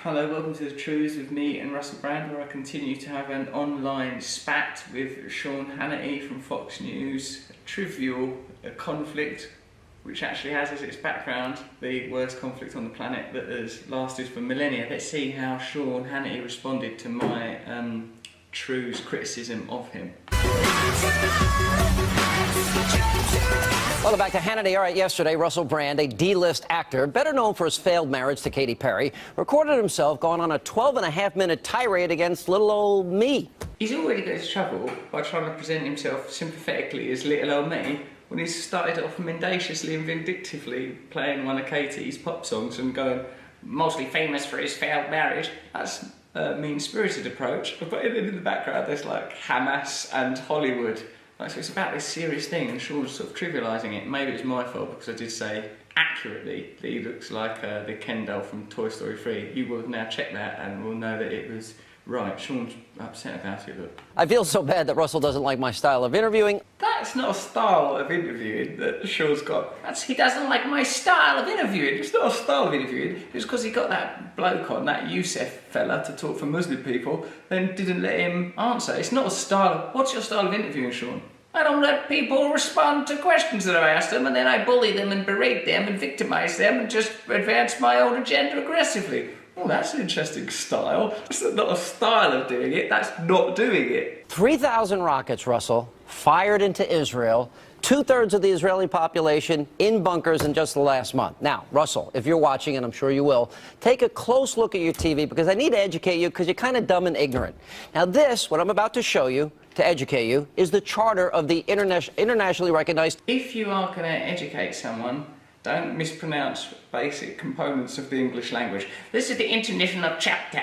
Hello, welcome to the Trews with me and Russell Brand, where I continue to have an online spat with Sean Hannity from Fox News. A trivial conflict, which actually has as its background the worst conflict on the planet that has lasted for millennia. Let's see how Sean Hannity responded to my Trews criticism of him. Welcome back to Hannity. All right, yesterday, Russell Brand, a D-list actor, better known for his failed marriage to Katy Perry, recorded himself going on a 12.5-minute tirade against little old me. He's already got into trouble by trying to present himself sympathetically as little old me, when he started off mendaciously and vindictively playing one of Katy's pop songs and going, mostly famous for his failed marriage. That's a mean-spirited approach. But in the background there's like Hamas and Hollywood. So it's about this serious thing, and Sean's sort of trivialising it. Maybe it's my fault because I did say accurately that he looks like the Ken doll from Toy Story 3. You will now check that and we'll know that it was right. Sean's upset about it, look. I feel so bad that Russell doesn't like my style of interviewing. That's not a style of interviewing that Sean's got. He doesn't like my style of interviewing. It's not a style of interviewing. It's because he got that bloke on, that Youssef fella, to talk for Muslim people, then didn't let him answer. It's not a style. What's your style of interviewing, Sean? I don't let people respond to questions that I ask them, and then I bully them and berate them and victimise them and just advance my own agenda aggressively. Oh, that's an interesting style. That's not a style of doing it, that's not doing it. 3,000 rockets, Russell, fired into Israel. 2/3 of the Israeli population in bunkers in just the last month. Now, Russell, if you're watching, and I'm sure you will, take a close look at your TV, because I need to educate you, because you're kind of dumb and ignorant. Now this, what I'm about to show you, to educate you, is the charter of the internationally recognized... If you are going to educate someone, don't mispronounce basic components of the English language. This is the international chapter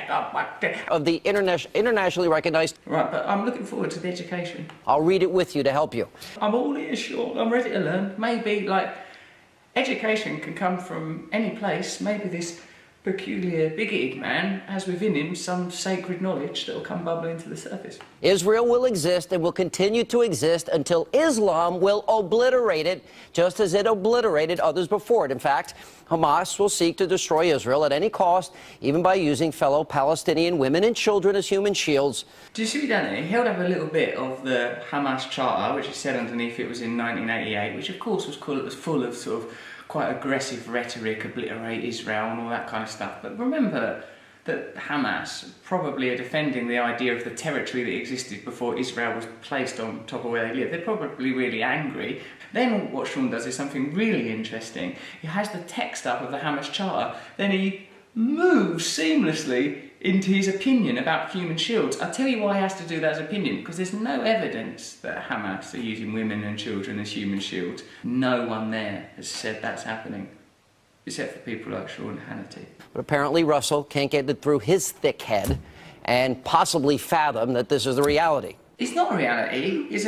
of the internationally recognized... Right, but I'm looking forward to the education. I'll read it with you to help you. I'm all ears, Sean. I'm ready to learn. Maybe, like, education can come from any place. Maybe this peculiar, bigoted man has within him some sacred knowledge that will come bubbling to the surface. Israel will exist and will continue to exist until Islam will obliterate it, just as it obliterated others before it. In fact, Hamas will seek to destroy Israel at any cost, even by using fellow Palestinian women and children as human shields. Do you see what he done? He held up a little bit of the Hamas charter, which he said underneath it was in 1988, which of course was full of sort of quite aggressive rhetoric, obliterate Israel and all that kind of stuff. But remember that Hamas probably are defending the idea of the territory that existed before Israel was placed on top of where they live. They're probably really angry. Then what Sean does is something really interesting. He has the text up of the Hamas charter, then he moves seamlessly into his opinion about human shields. I'll tell you why he has to do that as opinion, because there's no evidence that Hamas are using women and children as human shields. No one there has said that's happening, except for people like Sean Hannity. But apparently Russell can't get it through his thick head and possibly fathom that this is the reality. It's not a reality. It's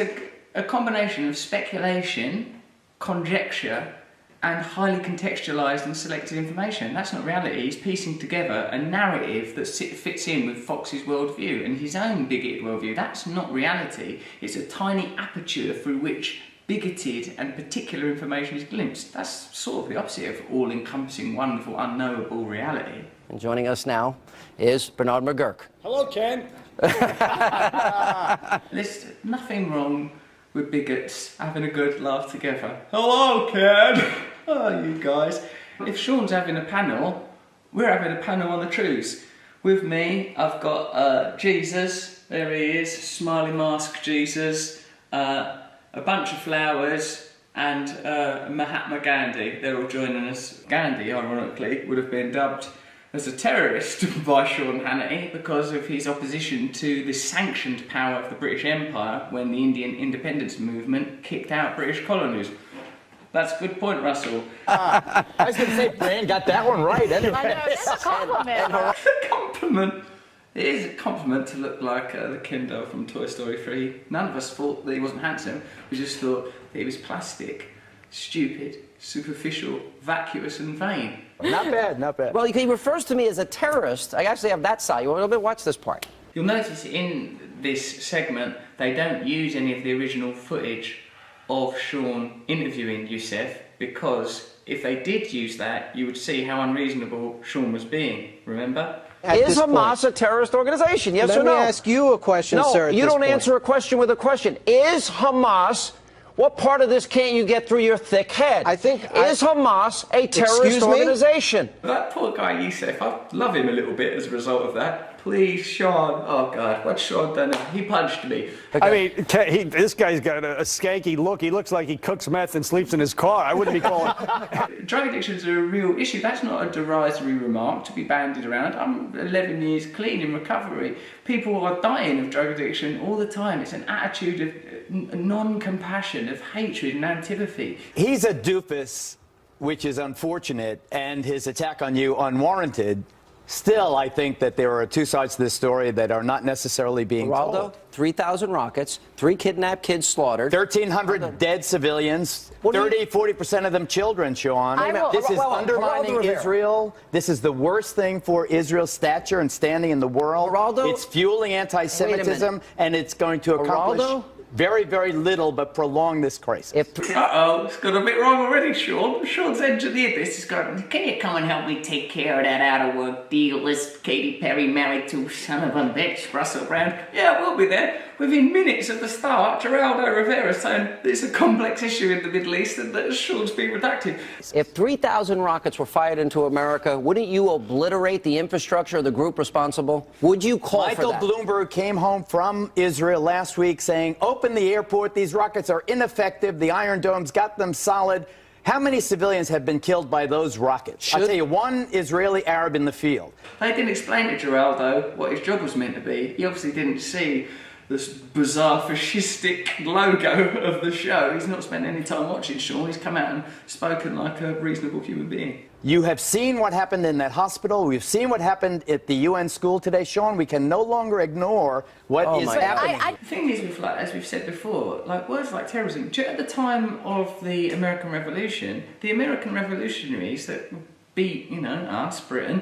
a combination of speculation, conjecture, and highly contextualised and selected information. That's not reality. He's piecing together a narrative that fits in with Fox's worldview and his own bigoted worldview. That's not reality. It's a tiny aperture through which bigoted and particular information is glimpsed. That's sort of the opposite of all-encompassing, wonderful, unknowable reality. And joining us now is Bernard McGurk. Hello, Ken. There's nothing wrong with bigots having a good laugh together. Hello, Ken! Oh, you guys. If Sean's having a panel, we're having a panel on the Trews. With me, I've got Jesus, there he is, smiley mask Jesus, a bunch of flowers, and Mahatma Gandhi. They're all joining us. Gandhi, ironically, would have been dubbed as a terrorist by Sean Hannity because of his opposition to the sanctioned power of the British Empire when the Indian independence movement kicked out British colonies. That's a good point, Russell. I was going to say, Brand got that one right. Anyway. I know, it's a compliment. A compliment. It is a compliment to look like the Ken doll from Toy Story 3. None of us thought that he wasn't handsome. We just thought that he was plastic, stupid, superficial, vacuous and vain. Not bad, not bad. Well, he refers to me as a terrorist. I actually have that side. You want to watch this part? You'll notice in this segment they don't use any of the original footage of Sean interviewing Youssef, because if they did use that, you would see how unreasonable Sean was being, remember? Is Hamas a terrorist organization? Yes or no? Let me ask you a question, sir. No, you don't answer a question with a question. Is Hamas... What part of this can't you get through your thick head? Is Hamas a terrorist organization? That poor guy Youssef, I love him a little bit as a result of that. Please, Sean. Oh, God. What's Sean done? He punched me. I mean, this guy's got a skanky look. He looks like he cooks meth and sleeps in his car. I wouldn't be calling. Drug addictions are a real issue. That's not a derisory remark to be bandied around. I'm 11 years clean in recovery. People are dying of drug addiction all the time. It's an attitude of non-compassion, of hatred and antipathy. He's a doofus, which is unfortunate, and his attack on you unwarranted. Still, I think that there are two sides to this story that are not necessarily being told. 3,000 rockets, 3 kidnapped kids slaughtered. 1,300 dead civilians, 40% of them children, Sean. This is undermining Israel. This is the worst thing for Israel's stature and standing in the world. It's fueling anti-Semitism, and it's going to accomplish very, very little, but prolong this crisis. Uh-oh, it's got a bit wrong already, Sean. Sean's engineered this. He's going, can you come and help me take care of that out-of-work deal list Katy Perry married to son of a bitch, Russell Brand? Yeah, we'll be there. Within minutes of the start, Geraldo Rivera saying it's a complex issue in the Middle East and that Sean's been redacted. If 3,000 rockets were fired into America, wouldn't you obliterate the infrastructure of the group responsible? Would you call for that? Michael Bloomberg came home from Israel last week saying, open the airport, these rockets are ineffective, the Iron Dome's got them solid. How many civilians have been killed by those rockets? I'll tell you, one Israeli Arab in the field. They didn't explain to Geraldo what his job was meant to be. He obviously didn't see this bizarre fascistic logo of the show. He's not spent any time watching, Sean. He's come out and spoken like a reasonable human being. You have seen what happened in that hospital. We've seen what happened at the UN school today, Sean. We can no longer ignore what is happening. The thing is, as we've said before, words like terrorism. At the time of the American Revolution, the American revolutionaries that beat, us, Britain,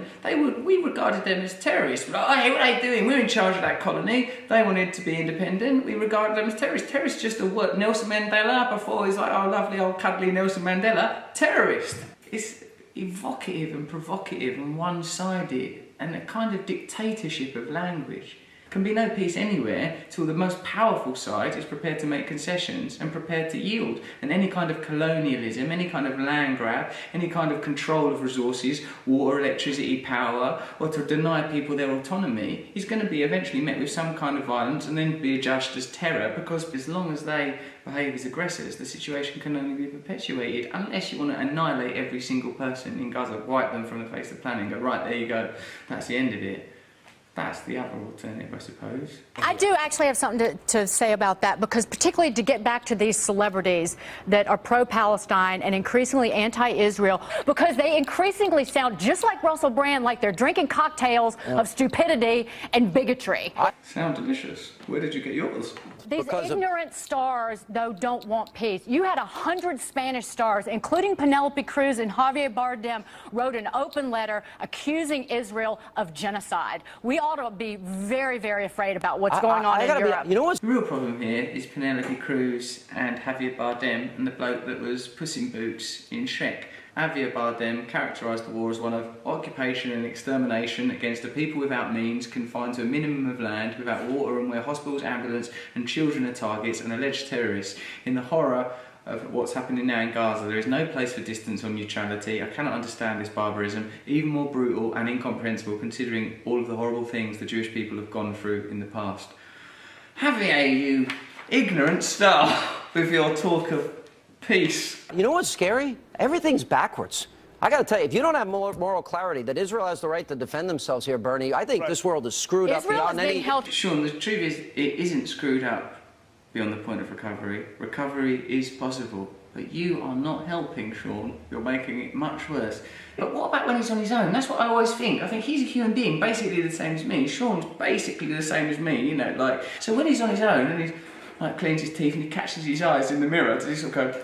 we regarded them as terrorists. We're like, hey, what are they doing? We're in charge of that colony. They wanted to be independent. We regarded them as terrorists. Terrorists just a word. Nelson Mandela, before he's like, oh, lovely old cuddly Nelson Mandela. Terrorist. It's evocative and provocative and one-sided, and a kind of dictatorship of language. Can be no peace anywhere till the most powerful side is prepared to make concessions and prepared to yield. And any kind of colonialism, any kind of land grab, any kind of control of resources, water, electricity, power, or to deny people their autonomy is going to be eventually met with some kind of violence and then be judged as terror, because as long as they behave as aggressors, the situation can only be perpetuated, unless you want to annihilate every single person in Gaza, wipe them from the face of the planet and go, right, there you go, that's the end of it. That's the other alternative, I suppose. I do actually have something to say about that, because particularly to get back to these celebrities that are pro-Palestine and increasingly anti-Israel, because they increasingly sound just like Russell Brand, like they're drinking cocktails of stupidity and bigotry. Sound delicious. Where did you get yours? These ignorant stars, though, don't want peace. You had 100 Spanish stars, including Penelope Cruz and Javier Bardem, wrote an open letter accusing Israel of genocide. We ought to be very, very afraid about what's going on in Europe. You know what's the real problem here is Penelope Cruz and Javier Bardem and the bloke that was Puss in Boots in Shrek. Javier Bardem characterised the war as one of occupation and extermination against a people without means, confined to a minimum of land, without water, and where hospitals, ambulance and children are targets and alleged terrorists. In the horror of what's happening now in Gaza, there is no place for distance or neutrality. I cannot understand this barbarism, even more brutal and incomprehensible considering all of the horrible things the Jewish people have gone through in the past. Javier, you ignorant star, with your talk of peace. You know what's scary? Everything's backwards. I got to tell you, if you don't have moral clarity that Israel has the right to defend themselves here, Bernie, I think this world is screwed up beyond any... Sean, the truth is, it isn't screwed up beyond the point of recovery. Recovery is possible, but you are not helping, Sean. You're making it much worse. But what about when he's on his own? That's what I always think. I think he's a human being, basically the same as me. Sean's basically the same as me, so when he's on his own and he's cleans his teeth and he catches his eyes in the mirror, does he sort of go,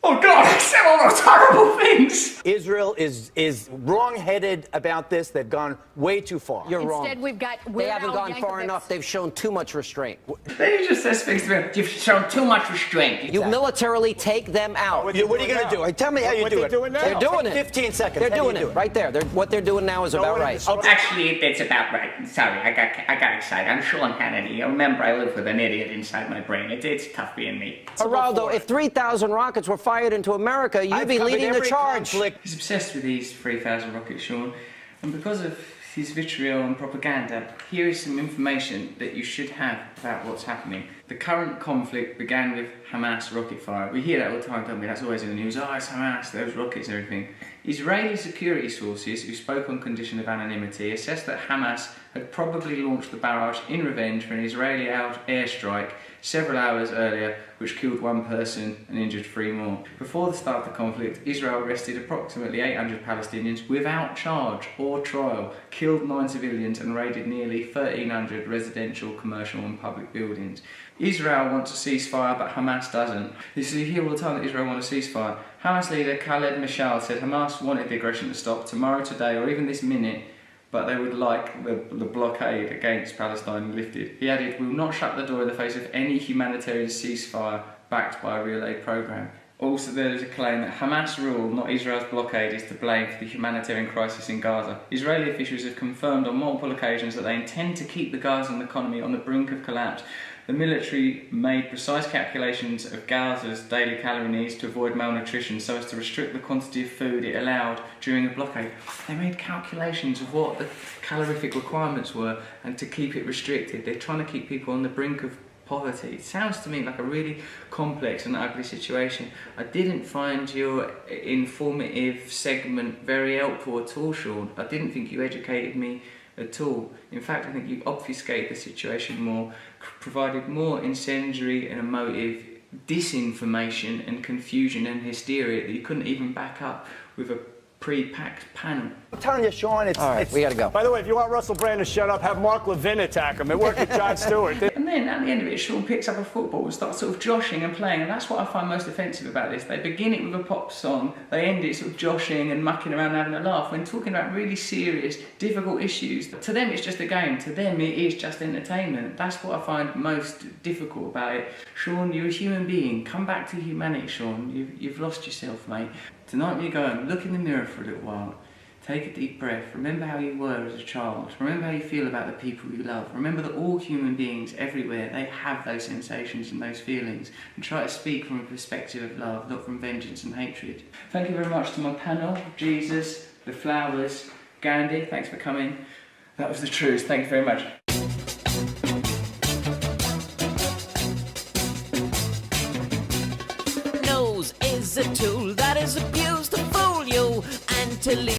oh God, say all those horrible things. Israel is wrong-headed about this. They've gone way too far. You're wrong. Instead, we've got They haven't gone far enough. They've shown too much restraint. Then he just says things to me. You've shown too much restraint. You militarily take them out. What are you going to do? Tell me how you do it. They're doing it. 15 seconds. They're doing it right there. What they're doing now is about right. Actually, it's about right. Sorry, I got excited. I'm Sean Hannity. Remember, I live with an idiot inside my brain. It's tough being me. Geraldo, if 3,000 rockets were fired into America, you'd be leading the charge. He's obsessed with these 3,000 rockets, Sean. And because of his vitriol and propaganda, here is some information that you should have about what's happening. The current conflict began with Hamas rocket fire. We hear that all the time, don't we? That's always in the news. Oh, it's Hamas, those rockets and everything. Israeli security sources who spoke on condition of anonymity assessed that Hamas had probably launched the barrage in revenge for an Israeli airstrike several hours earlier, which killed one person and injured 3 more. Before the start of the conflict, Israel arrested approximately 800 Palestinians without charge or trial, killed 9 civilians and raided nearly 1,300 residential, commercial and public buildings. Israel wants a ceasefire, but Hamas doesn't. You hear all the time that Israel wants a ceasefire. Hamas leader Khaled Mashal said Hamas wanted the aggression to stop tomorrow, today or even this minute, but they would like the blockade against Palestine lifted. He added, "We will not shut the door in the face of any humanitarian ceasefire backed by a real aid programme." Also, there is a claim that Hamas rule, not Israel's blockade, is to blame for the humanitarian crisis in Gaza. Israeli officials have confirmed on multiple occasions that they intend to keep the Gazan economy on the brink of collapse. The military made precise calculations of Gaza's daily calorie needs to avoid malnutrition so as to restrict the quantity of food it allowed during a blockade. They made calculations of what the calorific requirements were and to keep it restricted. They're trying to keep people on the brink of poverty. It sounds to me like a really complex and ugly situation. I didn't find your informative segment very helpful at all, Sean. I didn't think you educated me at all. In fact, I think you obfuscated the situation more, provided more incendiary and emotive disinformation and confusion and hysteria that you couldn't even back up with a pre-packed panel. I'm telling you, Sean, it's... All right, we gotta go. By the way, if you want Russell Brand to shut up, have Mark Levin attack him. It worked with Jon Stewart. And then at the end of it, Sean picks up a football and starts sort of joshing and playing, and that's what I find most offensive about this. They begin it with a pop song, they end it sort of joshing and mucking around and having a laugh when talking about really serious, difficult issues. To them, it's just a game. To them, it is just entertainment. That's what I find most difficult about it. Sean, you're a human being. Come back to humanity, Sean. You've lost yourself, mate. Tonight when you go home, look in the mirror for a little while. Take a deep breath. Remember how you were as a child. Remember how you feel about the people you love. Remember that all human beings everywhere, they have those sensations and those feelings. And try to speak from a perspective of love, not from vengeance and hatred. Thank you very much to my panel, Jesus, the flowers, Gandhi, thanks for coming. That was the truth. Thank you very much. Nose is a tool that is abused to fool you and to lead.